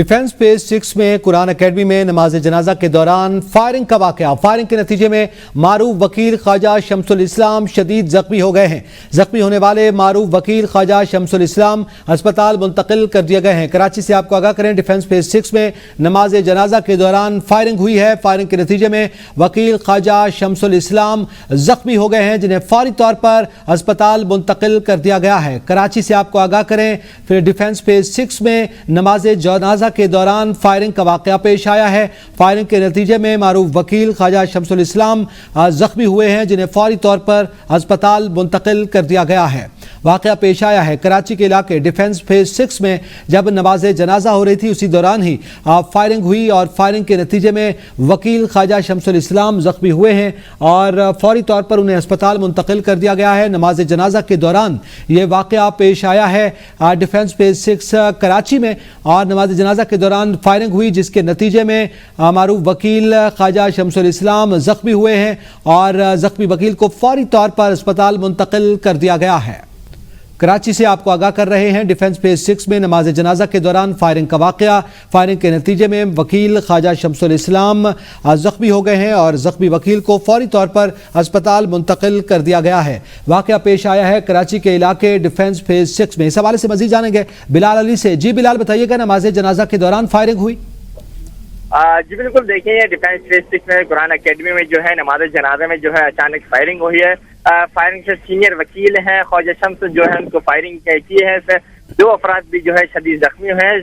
Defence phase 6 में Quran academy में नमाज जनाजा के दौरान फायरिंग का वाकया। फायरिंग के नतीजे में मारूफ वकील ख्वाजा शमसुल इस्लाम शदीद जख्मी हो गए हैं। जख्मी होने वाले मारूफ वकील ख्वाजा शमसुल इस्लाम अस्पताल मुंतकिल कर दिए गए हैं। कराची से आपको आगाह करें, डिफेंस फेज 6 में नमाज जनाजा के दौरान फायरिंग हुई है। फायरिंग के नतीजे में वकील ख्वाजा शमसुल इस्लाम जख्मी हो गए हैं, जिन्हें फौरी तौर पर अस्पताल मुंतकिल कर दिया गया है। कराची से आपको आगाह करें, फिर डिफेंस फेज 6 में नमाज जनाजा के दौरान फायरिंग का वाकया पेश आया है। फायरिंग के नतीजे में मारूफ वकील ख्वाजा शमसुल इस्लाम जख्मी हुए हैं, जिन्हें फौरी तौर पर अस्पताल मुंतकिल कर दिया गया है। वाकया पेश आया है कराची के इलाके डिफेंस फेज 6 में, जब नमाज जनाजा हो रही थी उसी दौरान ही फायरिंग हुई और फायरिंग के नतीजे में वकील ख्वाजा शमसुल इस्लाम जख्मी हुए हैं और फौरी तौर पर उन्हें अस्पताल मुंतकिल कर दिया गया है। नमाज जनाजा के दौरान ये वाकया पेश आया है डिफेंस फेज 6 कराची में, और नमाज जनाजा के दौरान फायरिंग हुई, जिसके नतीजे में मारूफ वकील ख्वाजा शमसुल इस्लाम जख्मी हुए हैं और जख्मी वकील को फौरी तौर पर अस्पताल मुंतकिल कर दिया गया है। कराची से आपको आगाह कर रहे हैं, डिफेंस फेज 6 में नमाज जनाजा के दौरान फायरिंग का वाकया। फायरिंग के नतीजे में वकील ख्वाजा शमसुल इस्लाम जख्मी हो गए हैं और जख्मी वकील को फौरी तौर पर अस्पताल मुंतकिल कर दिया गया है। वाकया पेश आया है कराची के इलाके डिफेंस फेज 6 में। इस हवाले से मजीद जानेंगे बिलाल अली से। जी बिलाल, बताइएगा, नमाज जनाजा के दौरान फायरिंग हुई? जी बिल्कुल, देखिए डिफेंस फेज 6 में कुरान अकेडमी में जो है नमाज जनाजा में जो है अचानक फायरिंग हुई है। फायरिंग से सीनियर वकील हैं ख्वाजा शम्स जो है उनको फायरिंग की है। इसमें 2 अफराद भी जो है शदीद जख्मी हुए हैं।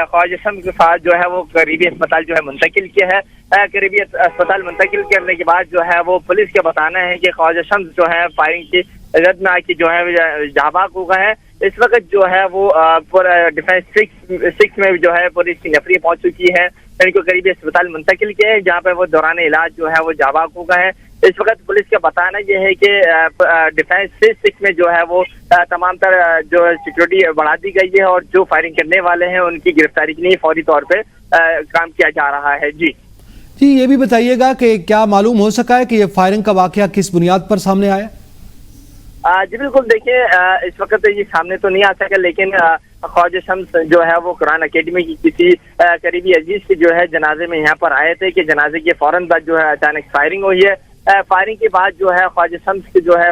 ख्वाजा शम्स के साथ जो है वो करीबी अस्पताल जो है मुंतकिल किया है। करीबी अस्पताल मुंतकिल करने के बाद जो है वो पुलिस का बताना है कि ख्वाजा शम्स जो है फायरिंग की रद में आके जो है जाबाक हो गए हैं। इस वक्त जो है वो डिफेंस 6 में जो है पुलिस की नफरी पहुंच चुकी है। इनको करीबी अस्पताल मुंतकिल किया है, जहाँ पे वो दौरान इलाज जो है वो जाबाक हो गए हैं। इस वक्त पुलिस का बताना यह है कि डिफेंस फेज 6 में जो है वो तमाम तर जो सिक्योरिटी बढ़ा दी गई है और जो फायरिंग करने वाले हैं उनकी गिरफ्तारी के लिए फौरी तौर पे काम किया जा रहा है। जी ये भी बताइएगा कि क्या मालूम हो सका है कि ये फायरिंग का वाकया किस बुनियाद पर सामने आया? जी बिल्कुल, देखिए इस वक्त ये सामने तो नहीं आ सका, लेकिन ख्वाजा शम्स जो है वो कुरान अकेडमी की किसी करीबी अजीज के जो है जनाजे में यहाँ पर आए थे कि जनाजे के फौरन बाद जो है अचानक फायरिंग हुई है। फायरिंग के बाद जो है ख्वाजा शम्स की जो है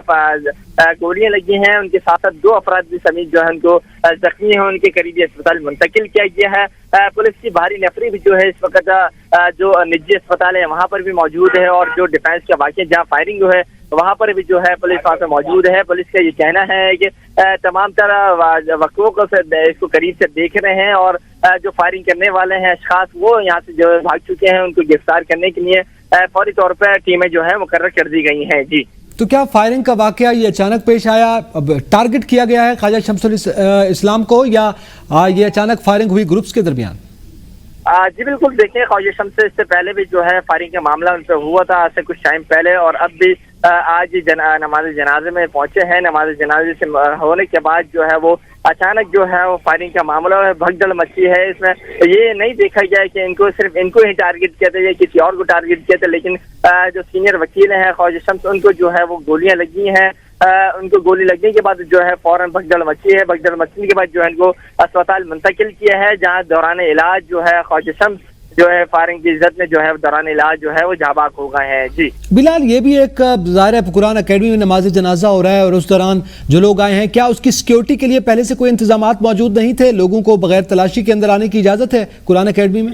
गोलियां लगी हैं। उनके साथ साथ 2 अफराद भी समेत जो है उनको जख्मी है, उनके करीबी अस्पताल मुंतकिल किया गया है। पुलिस की भारी नफरी भी जो है इस वक्त जो निजी अस्पताल है वहाँ पर भी मौजूद है, और जो डिफेंस का वाक़या जहाँ फायरिंग जो है वहाँ पर भी जो है पुलिस वहाँ पे मौजूद है। पुलिस का ये कहना है कि तमाम तरह वक्तों को इसको करीब से देख रहे हैं और जो फायरिंग करने वाले हैं अशखास वो यहाँ से जो भाग चुके हैं, उनको गिरफ्तार करने के लिए फौरी तौर पर टीमें जो है मुकर्रर कर दी गई हैं। जी, तो क्या फायरिंग का वाकया ये अचानक पेश आया, अब टारगेट किया गया है ख्वाजा शमसुल इस्लाम को, या ये अचानक फायरिंग हुई ग्रुप्स के दरमियान? जी बिल्कुल, देखिए ख्वाजा शम्स से इससे पहले भी जो है फायरिंग का मामला उन पर हुआ था आज से कुछ टाइम पहले, और अब भी आज नमाज जनाजे में पहुंचे हैं। नमाज जनाजे से होने के बाद जो है वो अचानक जो है वो फायरिंग का मामला है, भगदड़ मची है। इसमें ये नहीं देखा गया है कि इनको सिर्फ इनको ही टारगेट किया था या किसी और को टारगेट किया था, लेकिन जो सीनियर वकील हैं ख्वाजा शम्स उनको जो है वो गोलियां लगी हैं। उनको गोली लगने के बाद जो है फौरन भगदड़ मची है। भगदड़ मचने के बाद जो है इनको अस्पताल मुंतकिल किया है, जहाँ दौरान इलाज जो है ख्वाजा शम्स जो है फायरिंग की इज्जत में जो है दौरान इलाज जो है वो जाबाक हो गए हैं। जी बिलाल, ये भी एक ज़ाहिर है कुरान अकेडमी में नमाज जनाजा हो रहा है और उस दौरान जो लोग आए हैं, क्या उसकी सिक्योरिटी के लिए पहले से कोई इंतजामात मौजूद नहीं थे? लोगों को बगैर तलाशी के अंदर आने की इजाजत है कुरान अकेडमी में?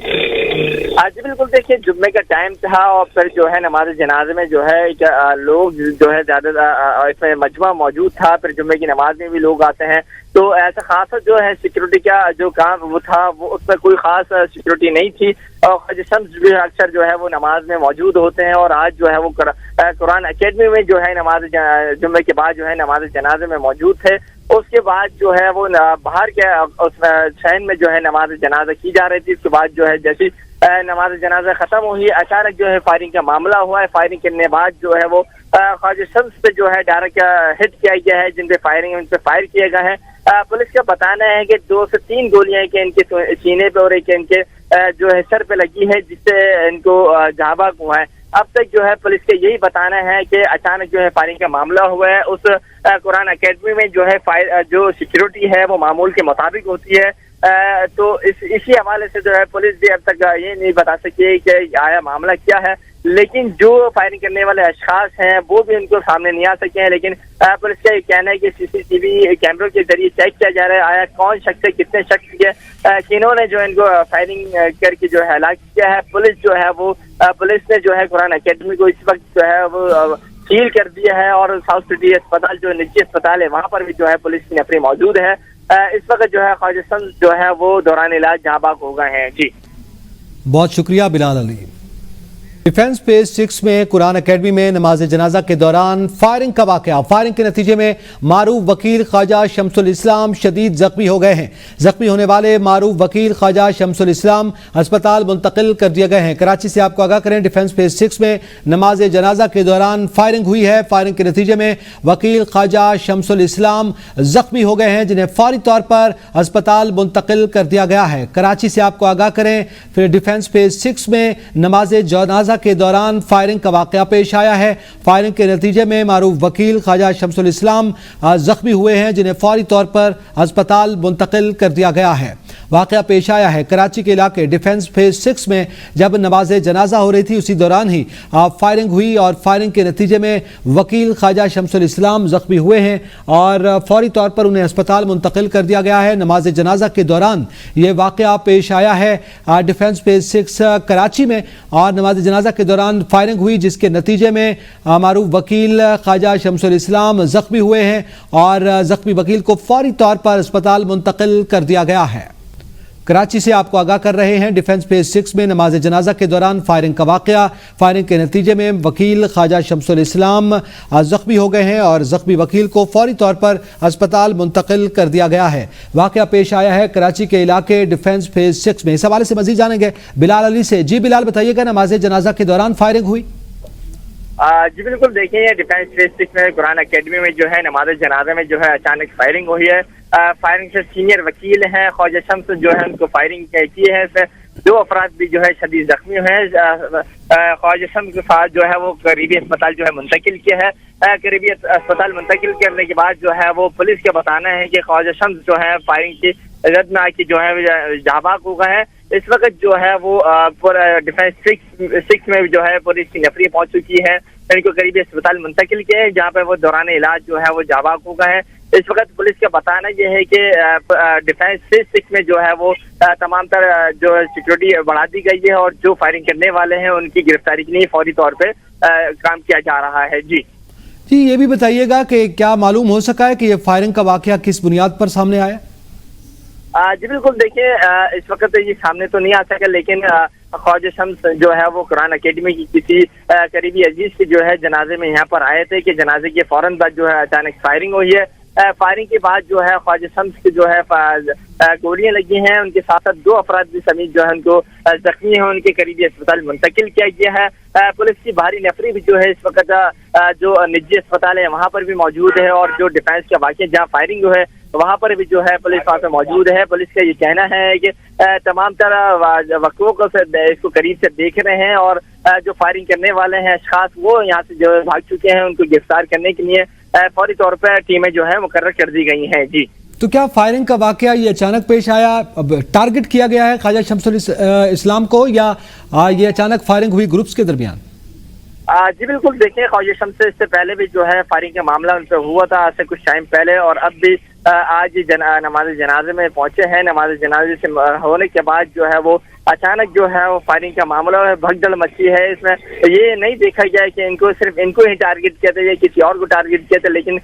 जी बिल्कुल, देखिए जुम्मे का टाइम था और फिर जो है नमाज जनाजे में जो है लोग जो है ज्यादा इसमें मजमा मौजूद था। फिर जुम्मे की नमाज में भी लोग आते हैं, तो ऐसा खास जो है सिक्योरिटी का जो काम वो था वो उसमें कोई खास सिक्योरिटी नहीं थी। और ख्वाजा शम्स भी अक्सर जो है वो नमाज में मौजूद होते हैं, और आज जो है वो कुरान अकेडमी में जो है नमाज जुम्मे के बाद जो है नमाज जनाजे में मौजूद थे। उसके बाद जो है वो बाहर के उस शहर में जो है नमाज जनाजा की जा रही थी। उसके बाद जो है जैसी नमाज जनाजा खत्म हुई, अचानक जो है फायरिंग का मामला हुआ है। फायरिंग करने बाद जो है वो ख्वाजा शम्स पे जो है डायरेक्ट हिट किया गया है, जिन पे फायरिंग उन पे फायर किया गया है। पुलिस का बताना है कि 2 से 3 गोलियां के इनके सीने पे और एक इनके जो है सर पे लगी है, जिससे इनको जाबाक हुआ है। अब तक जो है पुलिस का यही बताना है कि अचानक जो है फायरिंग का मामला हुआ है। उस कुरान अकेडमी में जो है जो सिक्योरिटी है वो मामूल के मुताबिक होती है। تو اسی حوالے سے جو ہے پولیس بھی اب تک یہ نہیں بتا سکی کہ آیا معاملہ کیا ہے، لیکن جو فائرنگ کرنے والے اشخاص ہیں وہ بھی ان کو سامنے نہیں آ سکے ہیں، لیکن پولیس کا یہ کہنا ہے کہ CCTV کیمروں کے ذریعے چیک کیا جا رہا ہے آیا کون شخص ہے، کتنے شخص کے کنہوں نے جو ان کو فائرنگ کر کے جو ہے ہلاک کیا ہے۔ پولیس جو ہے وہ پولیس نے جو ہے قرآن اکیڈمی کو اس وقت جو ہے وہ سیل کر دیا ہے، اور ساؤتھ سٹی اسپتال جو نجی اسپتال ہے وہاں پر بھی جو ہے پولیس کی نفری موجود ہے۔ اس وقت جو ہے خواجہ شمس جو ہے وہ دوران علاج جاں بحق ہو گئے ہیں۔ جی بہت شکریہ بلال علی۔ ڈیفنس فیز 6 میں قرآن اکیڈمی میں نماز جنازہ کے دوران فائرنگ کا واقعہ، فائرنگ کے نتیجے میں معروف وکیل خواجہ شمس الاسلام شدید زخمی ہو گئے ہیں۔ زخمی ہونے والے معروف وکیل خواجہ شمس الاسلام ہسپتال منتقل کر دیے گئے ہیں۔ کراچی سے آپ کو آگاہ کریں، ڈیفنس فیز 6 میں نماز جنازہ کے دوران فائرنگ ہوئی ہے۔ فائرنگ کے نتیجے میں وکیل خواجہ شمس الاسلام زخمی ہو گئے ہیں، جنہیں فوری طور پر ہسپتال منتقل کر دیا گیا ہے۔ کراچی سے آپ کو آگاہ کریں، پھر ڈیفنس فیز 6 میں نماز جنازہ کے دوران فائرنگ کا واقعہ پیش آیا ہے۔ فائرنگ کے نتیجے میں معروف وکیل خواجہ شمس الاسلام زخمی ہوئے ہیں، جنہیں فوری طور پر ہسپتال منتقل کر دیا گیا ہے۔ واقعہ پیش آیا ہے کراچی کے علاقے ڈیفنس فیز 6 میں، جب نماز جنازہ ہو رہی تھی اسی دوران ہی فائرنگ ہوئی، اور فائرنگ کے نتیجے میں وکیل خواجہ شمس الاسلام زخمی ہوئے ہیں اور فوری طور پر انہیں ہسپتال منتقل کر دیا گیا ہے۔ نماز جنازہ کے دوران یہ واقعہ پیش آیا ہے ڈیفنس فیز 6 کراچی میں، اور نماز جنازہ کے دوران فائرنگ ہوئی، جس کے نتیجے میں معروف وکیل خواجہ شمس الاسلام زخمی ہوئے ہیں، اور زخمی وکیل کو فوری طور پر ہسپتال منتقل کر دیا گیا ہے۔ کراچی سے آپ کو آگاہ کر رہے ہیں، ڈیفنس فیز 6 میں نماز جنازہ کے دوران فائرنگ کا واقعہ، فائرنگ کے نتیجے میں وکیل خواجہ شمس الاسلام زخمی ہو گئے ہیں، اور زخمی وکیل کو فوری طور پر ہسپتال منتقل کر دیا گیا ہے۔ واقعہ پیش آیا ہے کراچی کے علاقے ڈیفنس فیز 6 میں۔ اس حوالے سے مزید جانیں گے بلال علی سے۔ جی بلال، بتائیے گا نماز جنازہ کے دوران فائرنگ ہوئی؟ جی بالکل، دیکھیں ڈیفنس فیز 6 میں قرآن اکیڈمی میں جو ہے نماز جنازہ میں جو ہے اچانک فائرنگ ہوئی ہے۔ فائرنگ سے سینئر وکیل ہیں خواجہ شمس جو ہے ان کو فائرنگ کی ہے، اس میں 2 افراد بھی جو ہے شدید زخمی ہیں۔ خواجہ شمس کے ساتھ جو ہے وہ قریبی اسپتال جو ہے منتقل کیا ہے۔ قریبی اسپتال منتقل کرنے کے بعد جو ہے وہ پولیس کا بتانا ہے کہ خواجہ شمس جو ہے فائرنگ کی زد میں آ کے جو ہے جاں بحق ہو گئے ہیں۔ اس وقت جو ہے وہ ڈیفنس 6 میں جو ہے پولیس کی نفری پہنچ چکی ہے، ان کو قریبی اسپتال منتقل کیا ہے، جہاں پہ وہ دوران علاج جو ہے وہ جاں بحق ہو گئے ہیں۔ اس وقت پولیس کا بتانا یہ ہے کہ ڈیفنس فیز 6 میں جو ہے وہ تمام تر جو سیکورٹی بڑھا دی گئی ہے، اور جو فائرنگ کرنے والے ہیں ان کی گرفتاری کے لیے فوری طور پہ کام کیا جا رہا ہے۔ جی یہ بھی بتائیے گا کہ کیا معلوم ہو سکا ہے کہ یہ فائرنگ کا واقعہ کس بنیاد پر سامنے آیا؟ جی بالکل، دیکھیں اس وقت یہ سامنے تو نہیں آ سکا، لیکن خواجہ شمس جو ہے وہ قرآن اکیڈمی کی کسی قریبی عزیز کے جو ہے جنازے میں یہاں پر آئے تھے کہ جنازے کے فوراً بعد جو ہے اچانک فائرنگ ہوئی ہے۔ فائرنگ کے بعد جو ہے خواجہ شمس کے جو ہے گولیاں لگی ہیں، ان کے ساتھ 2 افراد بھی سمیت جو ہے ان کو زخمی ہیں، ان کے قریبی اسپتال منتقل کیا گیا ہے۔ پولیس کی بھاری نفری بھی جو ہے اس وقت جو نجی اسپتال ہے وہاں پر بھی موجود ہے، اور جو ڈیفنس کا واقعہ جہاں فائرنگ جو ہے وہاں پر بھی جو ہے پولیس وہاں پہ موجود ہے۔ پولیس کا یہ کہنا ہے کہ تمام طرح وقوع کو اس کو قریب سے دیکھ رہے ہیں، اور جو فائرنگ کرنے والے ہیں اشخاص وہ یہاں سے جو بھاگ چکے ہیں، ان کو گرفتار کرنے کے لیے فوری طور پر ٹیمیں جو ہے مقرر کر دی گئی ہیں۔ جی تو کیا فائرنگ کا واقعہ یہ اچانک پیش آیا، ٹارگٹ کیا گیا ہے خواجہ شمس الاسلام کو، یا یہ اچانک فائرنگ ہوئی گروپس کے درمیان؟ جی بالکل، دیکھیں خواجہ شمس سے اس سے پہلے بھی جو ہے فائرنگ کا معاملہ ان سے ہوا تھا آج سے کچھ ٹائم پہلے، اور اب بھی آج نماز جنازے میں پہنچے ہیں۔ نماز جنازے سے ہونے کے بعد جو ہے وہ اچانک جو ہے وہ فائرنگ کا معاملہ ہے، بھگدڑ مچی ہے۔ اس میں یہ نہیں دیکھا گیا کہ ان کو صرف ان کو ہی ٹارگٹ کیا تھا یا کسی اور کو ٹارگٹ کیا تھا، لیکن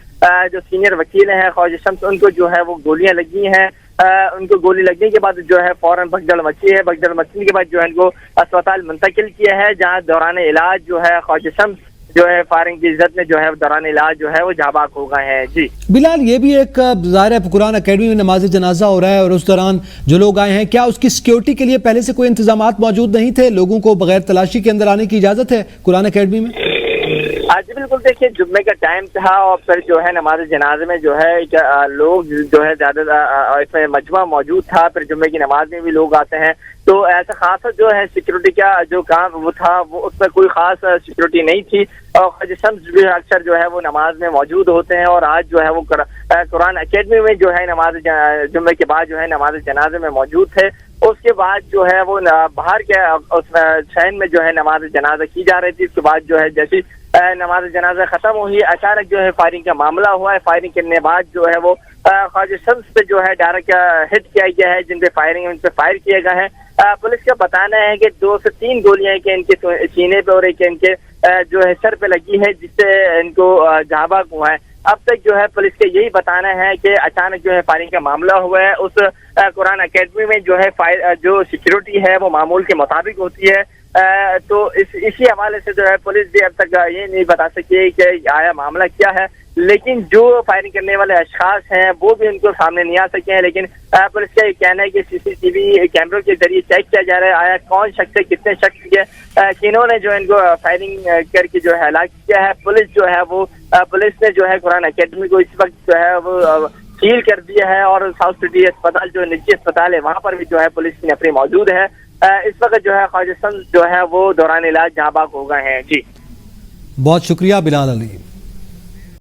جو سینئر وکیل ہیں خواجہ شمس ان کو جو ہے وہ گولیاں لگی ہیں۔ ان کو گولی لگنے کے بعد جو ہے فوراً بھگدڑ مچی ہے۔ بھگدڑ مچنے کے بعد جو ہے ان کو اسپتال منتقل کیا ہے، جہاں دوران علاج جو ہے خواجہ شمس جو ہے فائرنگ کی عزت میں جو ہے دوران علاج جو ہے وہ جاں بحق ہو گئے ہیں۔ جی بلال، یہ بھی ایک ظاہر ہے قرآن اکیڈمی میں نماز جنازہ ہو رہا ہے، اور اس دوران جو لوگ آئے ہیں کیا اس کی سیکیورٹی کے لیے پہلے سے کوئی انتظامات موجود نہیں تھے؟ لوگوں کو بغیر تلاشی کے اندر آنے کی اجازت ہے قرآن اکیڈمی میں؟ जी बिल्कुल देखिए जुम्मे का टाइम था और फिर जो है नमाज जनाजे में जो है लोग जो है ज्यादा इसमें मजमा मौजूद था। फिर जुम्मे की नमाज में भी लोग आते हैं, तो ऐसा खास जो है सिक्योरिटी का जो काम वो था वो उसमें कोई खास सिक्योरिटी नहीं थी। और ख्वाजा शम्स भी अक्सर जो है वो नमाज में मौजूद होते हैं और आज जो है वो कुरान अकेडमी में जो है नमाज जुम्मे के बाद जो है नमाज जनाजे में मौजूद थे। उसके बाद जो है वो बाहर के उस शहर में जो है नमाज जनाजा की जा रही थी। उसके बाद जो है जैसी नमाज जनाजा खत्म हुई, अचानक जो है फायरिंग का मामला हुआ है। फायरिंग करने के बाद जो है वो ख्वाजा शम्स पे जो है डायरेक्ट हिट किया गया है, जिन पे फायरिंग है उन पे फायर किए गए हैं। पुलिस का बताना है कि 2 से 3 गोलियां कि इनके सीने पे और एक इनके जो है सर पे लगी है, जिससे इनको जहां हुआ है। अब तक जो है पुलिस का यही बताना है कि अचानक जो है फायरिंग का मामला हुआ है। उस कुरान अकेडमी में जो है जो सिक्योरिटी है वो मामूल के मुताबिक होती है। तो इसी हवाले से जो है पुलिस भी अब तक ये नहीं बता सकी कि आया मामला क्या है, लेकिन जो फायरिंग करने वाले अशखास हैं वो भी उनको सामने नहीं आ सके हैं। लेकिन पुलिस का ये कहना है कि सीसीटीवी कैमरों के जरिए चेक किया जा रहा है आया कौन शख्स है, कितने शख्स के किन्होंने जो इनको फायरिंग करके जो है हलाक किया है। पुलिस जो है वो पुलिस ने जो है कुरान अकेडमी को इस वक्त जो है वो सील कर दिया है और साउथ सिटी अस्पताल जो निजी अस्पताल है वहाँ पर भी जो है पुलिस की नफरी मौजूद है। इस वक्त जो है ख्वाजा शम्स जो है वो दौरान इलाज जहाँ बाग हो गए हैं। जी बहुत शुक्रिया बिलाल अली।